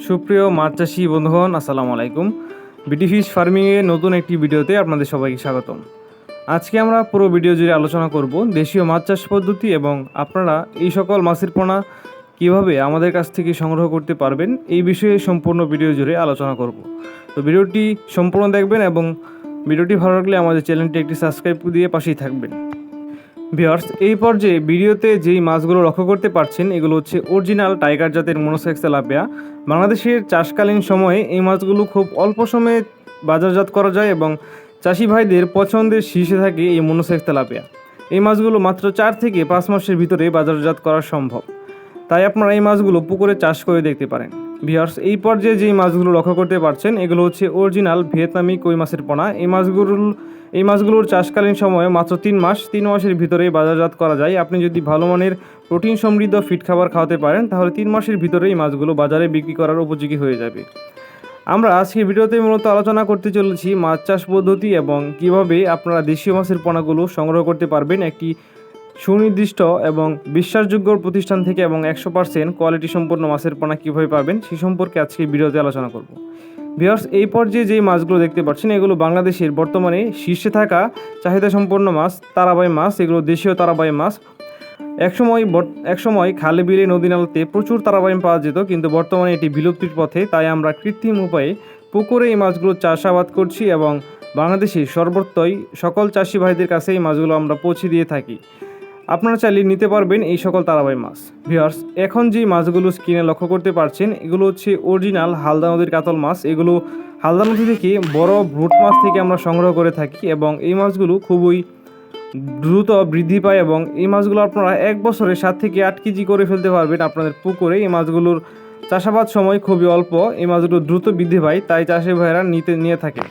সুপ্রিয় মাছ চাষি বন্ধুগণ, আসসালামু আলাইকুম। বিটি ফিশ ফার্মিংয়ে নতুন একটি ভিডিওতে আপনাদের সবাইকে স্বাগতম। আজকে আমরা পুরো ভিডিও জুড়ে আলোচনা করব দেশীয় মাছ চাষ পদ্ধতি এবং আপনারা এই সকল মাছের পোনা কীভাবে আমাদের কাছ থেকে সংগ্রহ করতে পারবেন এই বিষয়ে সম্পূর্ণ ভিডিও জুড়ে আলোচনা করব। তো ভিডিওটি সম্পূর্ণ দেখবেন এবং ভিডিওটি ভালো লাগলে আমাদের চ্যানেলটি একটি সাবস্ক্রাইব দিয়ে পাশেই থাকবেন। ভিউয়ার্স, এই পর্যায়ে ভিডিওতে যেই মাছগুলো লক্ষ্য করতে পারছেন এগুলো হচ্ছে অরিজিনাল টাইগার জাতের মনোসেক্স তেলাপিয়া। বাংলাদেশের চাষকালীন সময়ে এই মাছগুলো খুব অল্প সময়ে বাজারজাত করা যায় এবং চাষি ভাইদের পছন্দের শীর্ষে থাকে এই মনোসেক্স তেলাপিয়া। এই মাছগুলো মাত্র 4 থেকে 5 মাসের ভিতরে বাজারজাত করা সম্ভব, তাই আপনারা এই মাছগুলো পুকুরে চাষ করে দেখতে পারেন। ভিউয়ার্স, এই পর্যায়ে যেই মাছগুলো লক্ষ্য করতে পারছেন এগুলো হচ্ছে অরিজিনাল ভিয়েতনামি কই মাছের পোনা। এই মাছগুলোর চাষকালীন সময়ে মাত্র 3 মাসের ভিতরে বাজারজাত করা যায়। আপনি যদি ভালো মানের প্রোটিন সমৃদ্ধ ফিড খাবার খাওয়াতে পারেন তাহলে 3 মাসের ভিতরে এই মাছগুলো বাজারে বিক্রি করার উপযোগী হয়ে যাবে। আমরা আজকে ভিডিওতে মূলত আলোচনা করতে চলেছি মাছ চাষ পদ্ধতি এবং কিভাবে আপনারা দেশীয় মাছের পোনাগুলো সংগ্রহ করতে পারবেন একটি সুনির্দিষ্ট এবং বিশ্বাসযোগ্য প্রতিষ্ঠান থেকে এবং 100% কোয়ালিটি সম্পন্ন মাছের পোনা কীভাবে পাবেন সে সম্পর্কে আজকে ভিডিওতে আলোচনা করব। ভিউয়ার্স, এই পর্যায়ে যেই মাছগুলো দেখতে পাচ্ছেন এগুলো বাংলাদেশের বর্তমানে শীর্ষে থাকা চাহিদা সম্পন্ন মাছ, তারাবাই মাছ। এগুলো দেশীয় তারাবাই মাছ। একসময় খালে বিলে নদী নালাতে প্রচুর তারাবাই পাওয়া যেত, কিন্তু বর্তমানে এটি বিলুপ্তির পথে। তাই আমরা কৃত্রিম উপায়ে পুকুরে এই মাছগুলো চাষাবাদ করছি এবং বাংলাদেশের সর্বত্রই সকল চাষি ভাইদের কাছে এই মাছগুলো আমরা পৌঁছে দিয়ে থাকি। আপনারা চাইলে নিতে পারবেন এই সকল তারাবাই মাছ। ভিউয়ার্স, এখন যে মাছগুলো স্ক্রিনে লক্ষ্য করতে পারছেন এগুলো হচ্ছে অরিজিনাল হালদা নদীর কাতল মাছ। এগুলো হালদা নদী থেকে বড় ব্রুট মাছ থেকে আমরা সংগ্রহ করে থাকি এবং এই মাছগুলো খুবই দ্রুত বৃদ্ধি পায় এবং এই মাছগুলো আপনারা 1 বছরে 7 থেকে 8 কেজি করে ফেলতে পারবেন আপনাদের পুকুরে। এই মাছগুলোর চাষাবাদ সময় খুবই অল্প, এই মাছগুলো দ্রুত বৃদ্ধি পায়, তাই চাষি ভাইয়েরা নিয়ে থাকে।